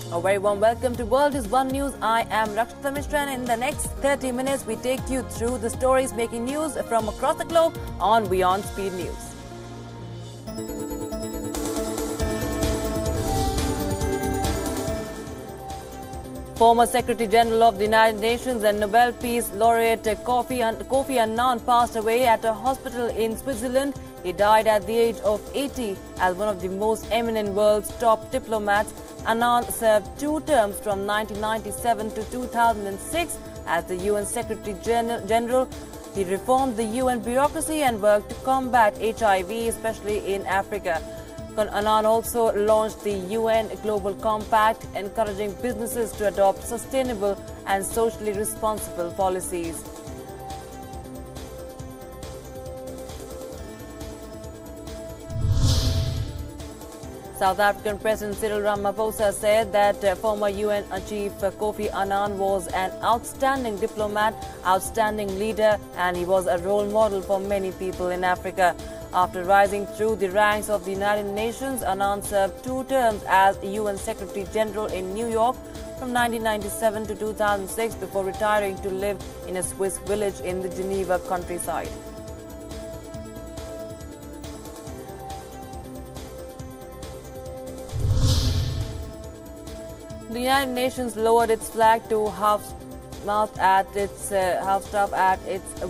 A very warm welcome to World is One News. I am Rakshita Mishra, and in the next 30 minutes we take you through the stories making news from across the globe on WION Speed News. Former Secretary General of the United Nations and Nobel Peace Laureate Kofi Annan passed away at a hospital in Switzerland. He died at the age of 80 as one of the most eminent world's top diplomats. Annan served 2 terms from 1997 to 2006 as the UN Secretary General. He reformed the UN bureaucracy and worked to combat HIV, especially in Africa. Annan also launched the UN Global Compact, encouraging businesses to adopt sustainable and socially responsible policies. South African President Cyril Ramaphosa said that former UN Chief Kofi Annan was an outstanding diplomat, outstanding leader, and he was a role model for many people in Africa. After rising through the ranks of the United Nations, Annan served 2 terms as UN Secretary General in New York from 1997 to 2006 before retiring to live in a Swiss village in the Geneva countryside. The United Nations lowered its flag to half-mast at its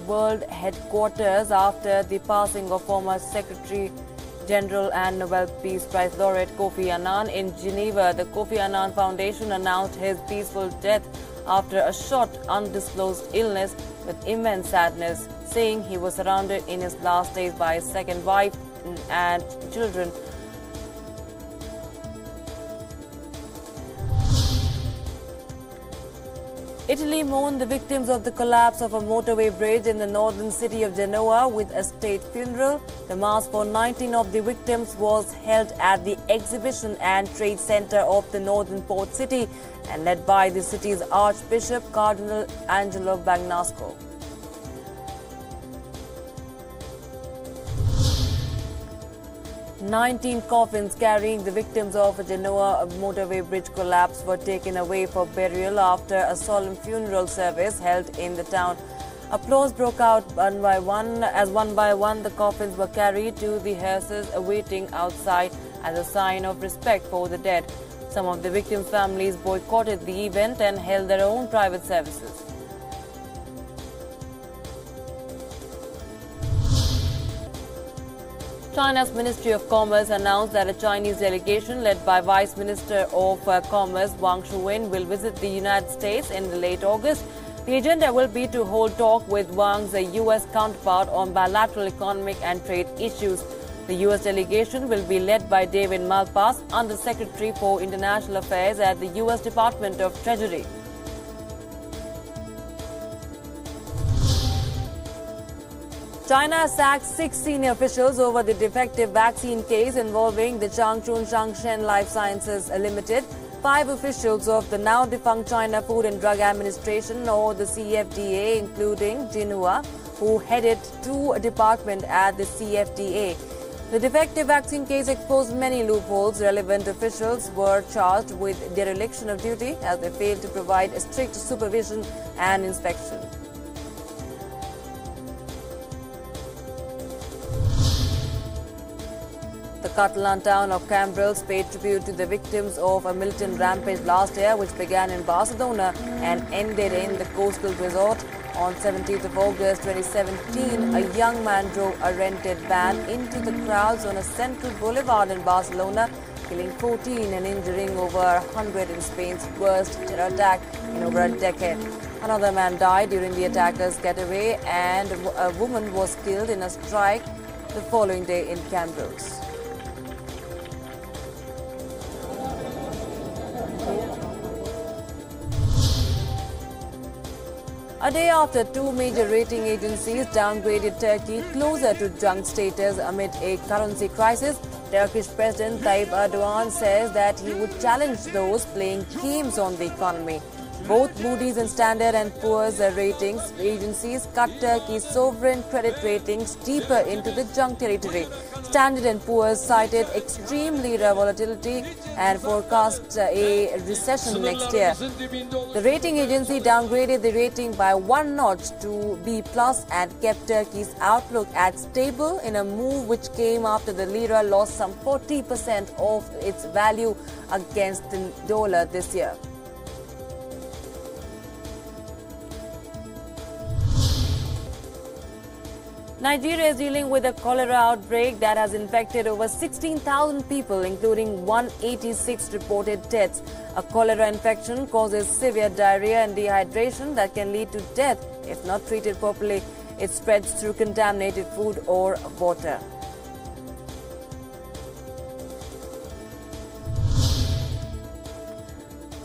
world headquarters after the passing of former Secretary General and Nobel Peace Prize laureate Kofi Annan in Geneva. The Kofi Annan Foundation announced his peaceful death after a short, undisclosed illness with immense sadness, saying he was surrounded in his last days by his second wife and children. Italy mourned the victims of the collapse of a motorway bridge in the northern city of Genoa with a state funeral. The mass for 19 of the victims was held at the Exhibition and Trade Center of the northern port city and led by the city's Archbishop Cardinal Angelo Bagnasco. "19 coffins carrying the victims of a Genoa motorway bridge collapse were taken away for burial after a solemn funeral service held in the town. Applause broke out one by one the coffins were carried to the hearses awaiting outside as a sign of respect for the dead. Some of the victims' families boycotted the event and held their own private services. China's Ministry of Commerce announced that a Chinese delegation led by Vice Minister of Commerce Wang Shouwen will visit the United States in late August. The agenda will be to hold talk with Wang's U.S. counterpart on bilateral economic and trade issues. The U.S. delegation will be led by David Malpass, Under-Secretary for International Affairs at the U.S. Department of Treasury. China sacked 6 senior officials over the defective vaccine case involving the Changchun Shangshen Life Sciences Limited. 5 officials of the now-defunct China Food and Drug Administration, or the CFDA, including Genoa, who headed 2 departments at the CFDA. The defective vaccine case exposed many loopholes. Relevant officials were charged with dereliction of duty as they failed to provide strict supervision and inspection. The Catalan town of Cambrils paid tribute to the victims of a militant rampage last year, which began in Barcelona and ended in the coastal resort. On 17th of August 2017, a young man drove a rented van into the crowds on a central boulevard in Barcelona, killing 14 and injuring over 100 in Spain's worst terror attack in over a decade. Another man died during the attackers' getaway, and a woman was killed in a strike the following day in Cambrils. A day after 2 major rating agencies downgraded Turkey closer to junk status amid a currency crisis, Turkish President Tayyip Erdogan says that he would challenge those playing games on the economy. Both Moody's and Standard and Poor's ratings agencies cut Turkey's sovereign credit ratings deeper into the junk territory. Standard and Poor's cited extreme lira volatility and forecast a recession next year. The rating agency downgraded the rating by one notch to B+ and kept Turkey's outlook at stable in a move which came after the lira lost some 40% of its value against the dollar this year. Nigeria is dealing with a cholera outbreak that has infected over 16,000 people, including 186 reported deaths. A cholera infection causes severe diarrhea and dehydration that can lead to death if not treated properly. It spreads through contaminated food or water.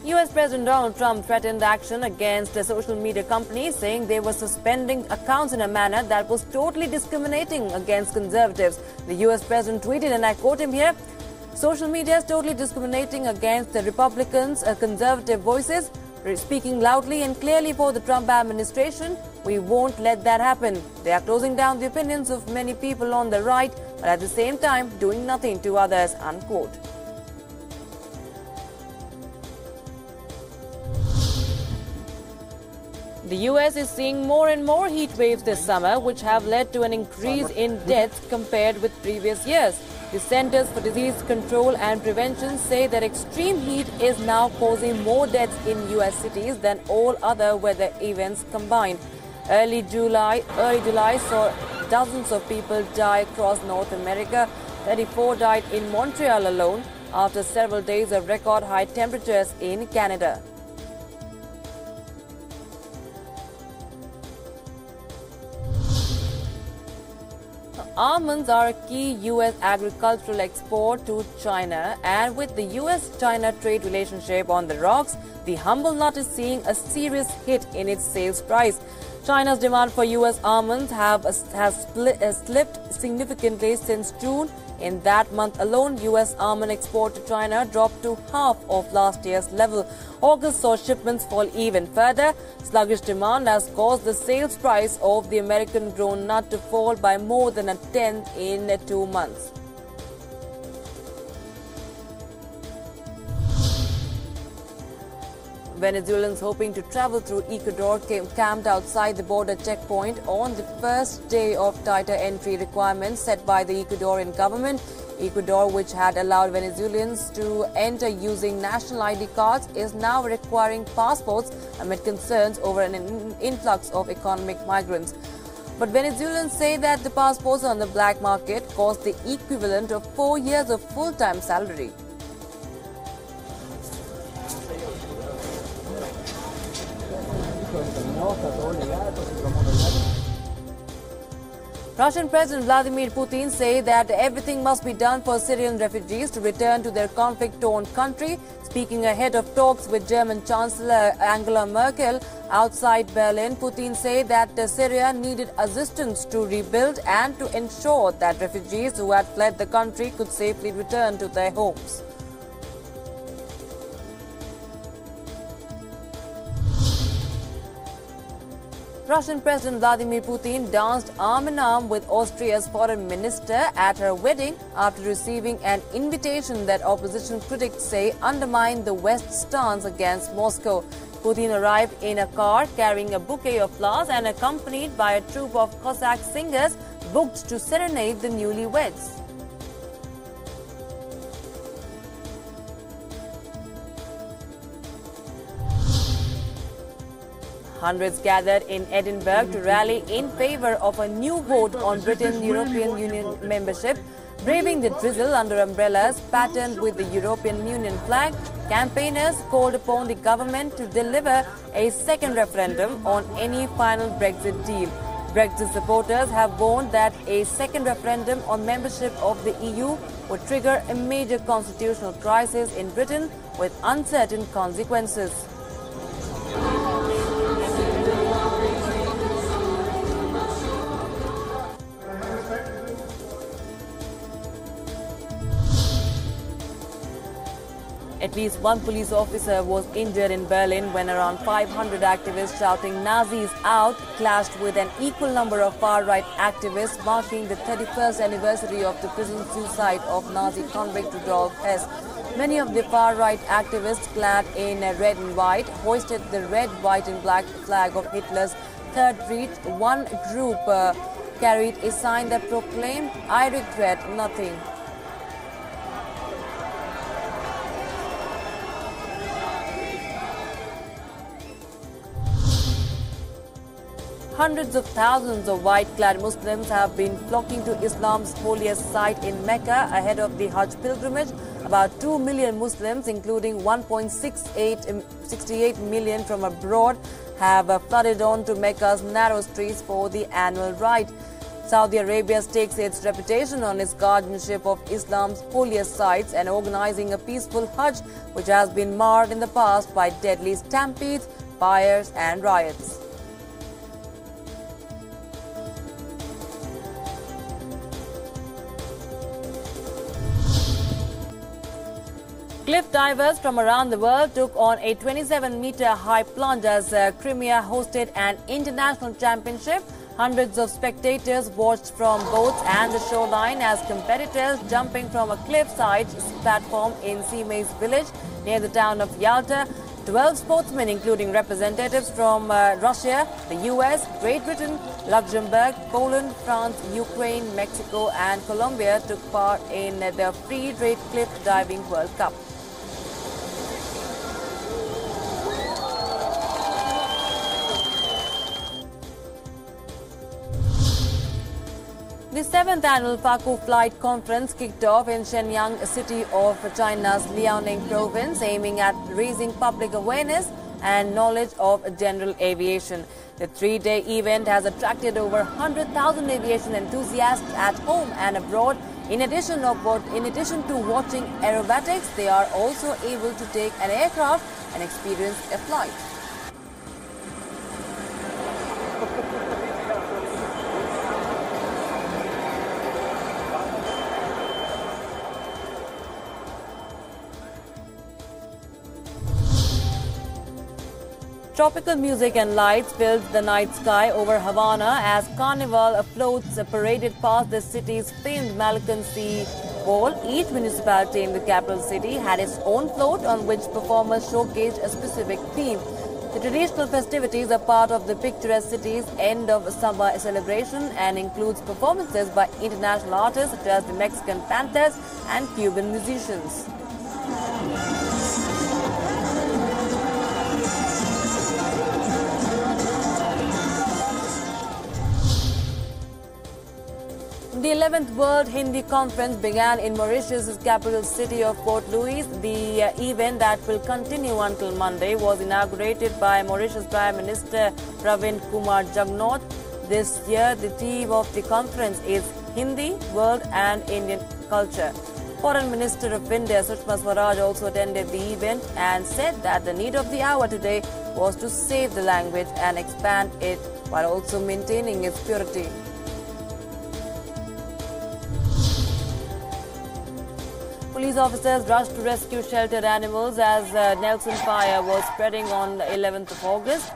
US President Donald Trump threatened action against social media companies, saying they were suspending accounts in a manner that was totally discriminating against conservatives. The US President tweeted, and I quote him here, "Social media is totally discriminating against the Republicans' conservative voices, speaking loudly and clearly for the Trump administration. We won't let that happen. They are closing down the opinions of many people on the right, but at the same time doing nothing to others," unquote. The US is seeing more and more heat waves this summer, which have led to an increase in deaths compared with previous years. The Centers for Disease Control and Prevention say that extreme heat is now causing more deaths in US cities than all other weather events combined. Early July saw dozens of people die across North America. 34 died in Montreal alone after several days of record high temperatures in Canada. Almonds are a key U.S. agricultural export to China, and with the U.S.-China trade relationship on the rocks, the humble nut is seeing a serious hit in its sales price. China's demand for U.S. almonds has slipped significantly since June. In that month alone, U.S. almond export to China dropped to half of last year's level. August saw shipments fall even further. Sluggish demand has caused the sales price of the American-grown nut to fall by more than a tenth in 2 months. Venezuelans hoping to travel through Ecuador camped outside the border checkpoint on the first day of tighter entry requirements set by the Ecuadorian government. Ecuador, which had allowed Venezuelans to enter using national ID cards, is now requiring passports amid concerns over an influx of economic migrants. But Venezuelans say that the passports on the black market cost the equivalent of 4 years of full-time salary. Russian President Vladimir Putin said that everything must be done for Syrian refugees to return to their conflict-torn country. Speaking ahead of talks with German Chancellor Angela Merkel outside Berlin, Putin said that Syria needed assistance to rebuild and to ensure that refugees who had fled the country could safely return to their homes. Russian President Vladimir Putin danced arm in arm with Austria's foreign minister at her wedding after receiving an invitation that opposition critics say undermined the West's stance against Moscow. Putin arrived in a car carrying a bouquet of flowers and accompanied by a troupe of Cossack singers booked to serenade the newlyweds. Hundreds gathered in Edinburgh to rally in favour of a new vote on Britain's European Union membership. Braving the drizzle under umbrellas patterned with the European Union flag, campaigners called upon the government to deliver a second referendum on any final Brexit deal. Brexit supporters have warned that a second referendum on membership of the EU would trigger a major constitutional crisis in Britain with uncertain consequences. At least one police officer was injured in Berlin when around 500 activists shouting Nazis out clashed with an equal number of far-right activists marking the 31st anniversary of the prison suicide of Nazi convict Rudolf Hess. Many of the far-right activists, clad in red and white, hoisted the red, white and black flag of Hitler's Third Reich. One group carried a sign that proclaimed, "I regret nothing." Hundreds of thousands of white-clad Muslims have been flocking to Islam's holiest site in Mecca ahead of the Hajj pilgrimage. About 2 million Muslims, including 1.68 million from abroad, have flooded onto Mecca's narrow streets for the annual rite. Saudi Arabia stakes its reputation on its guardianship of Islam's holiest sites and organizing a peaceful Hajj, which has been marred in the past by deadly stampedes, fires and riots. Cliff divers from around the world took on a 27-meter high plunge as Crimea hosted an international championship. Hundreds of spectators watched from boats and the shoreline as competitors jumping from a cliffside platform in Simei's village near the town of Yalta. 12 sportsmen, including representatives from Russia, the US, Great Britain, Luxembourg, Poland, France, Ukraine, Mexico and Colombia took part in the Free Rate Cliff Diving World Cup. The 7th annual Faku Flight Conference kicked off in Shenyang, a city of China's Liaoning province, aiming at raising public awareness and knowledge of general aviation. The 3-day event has attracted over 100,000 aviation enthusiasts at home and abroad. In addition to watching aerobatics, they are also able to take an aircraft and experience a flight. Tropical music and lights filled the night sky over Havana as Carnival floats paraded past the city's famed Malican Sea Wall. Each municipality in the capital city had its own float on which performers showcased a specific theme. The traditional festivities are part of the picturesque city's end of summer celebration and includes performances by international artists such as the Mexican Panthers and Cuban musicians. The 11th World Hindi Conference began in Mauritius' capital city of Port Louis. The event that will continue until Monday was inaugurated by Mauritius Prime Minister Pravind Kumar Jugnauth. This year, the theme of the conference is Hindi, World and Indian Culture. Foreign Minister of India Sushma Swaraj also attended the event and said that the need of the hour today was to save the language and expand it while also maintaining its purity. Police officers rushed to rescue sheltered animals as Nelson fire was spreading on the 11th of August.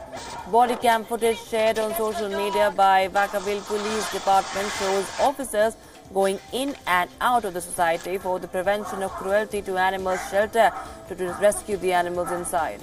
Body cam footage shared on social media by Vacaville Police Department shows officers going in and out of the society for the prevention of cruelty to animals shelter to rescue the animals inside.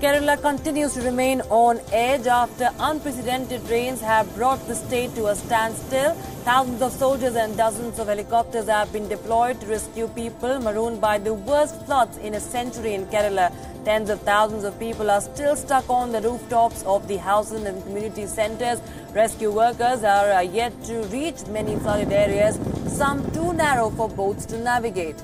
Kerala continues to remain on edge after unprecedented rains have brought the state to a standstill. Thousands of soldiers and dozens of helicopters have been deployed to rescue people marooned by the worst floods in a century in Kerala. Tens of thousands of people are still stuck on the rooftops of the houses and community centres. Rescue workers are yet to reach many flooded areas, some too narrow for boats to navigate.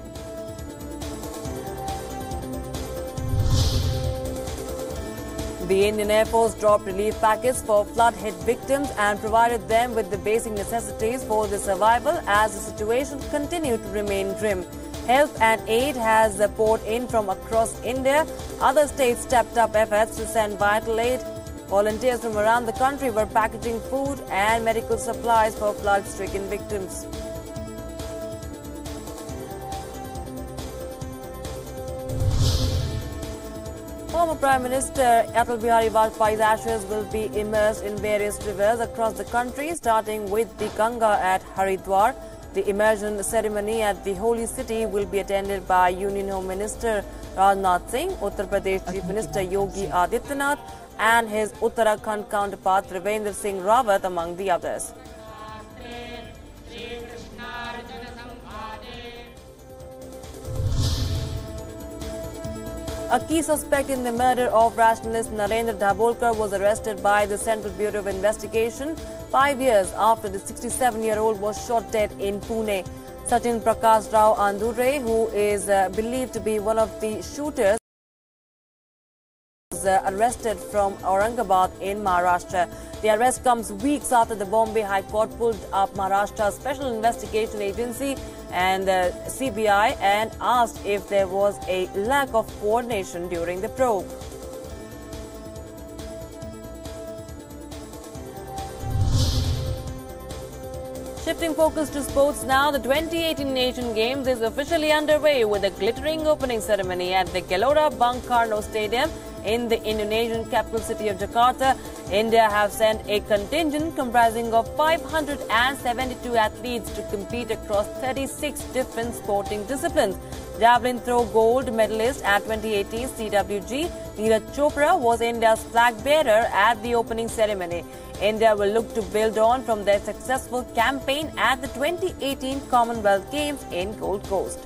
The Indian Air Force dropped relief packets for flood-hit victims and provided them with the basic necessities for their survival as the situation continued to remain grim. Help and aid has poured in from across India. Other states stepped up efforts to send vital aid. Volunteers from around the country were packaging food and medical supplies for flood-stricken victims. Former Prime Minister Atal Bihari Vajpayee's ashes will be immersed in various rivers across the country, starting with the Ganga at Haridwar. The immersion ceremony at the holy city will be attended by Union Home Minister Rajnath Singh, Uttar Pradesh Chief Minister Yogi Adityanath, and his Uttarakhand counterpart Trivendra Singh Rawat, among the others. A key suspect in the murder of rationalist Narendra Dabholkar was arrested by the Central Bureau of Investigation 5 years after the 67-year-old was shot dead in Pune. Sachin Prakash Rao Andure, who is believed to be one of the shooters, was arrested from Aurangabad in Maharashtra. The arrest comes weeks after the Bombay High Court pulled up Maharashtra's Special Investigation Agency and CBI and asked if there was a lack of coordination during the probe. Shifting focus to sports now, the 2018 Asian Games is officially underway with a glittering opening ceremony at the Gelora Bung Karno Stadium in the Indonesian capital city of Jakarta. India have sent a contingent comprising of 572 athletes to compete across 36 different sporting disciplines. Javelin throw gold medalist at 2018 CWG, Neeraj Chopra was India's flag bearer at the opening ceremony. India will look to build on from their successful campaign at the 2018 Commonwealth Games in Gold Coast.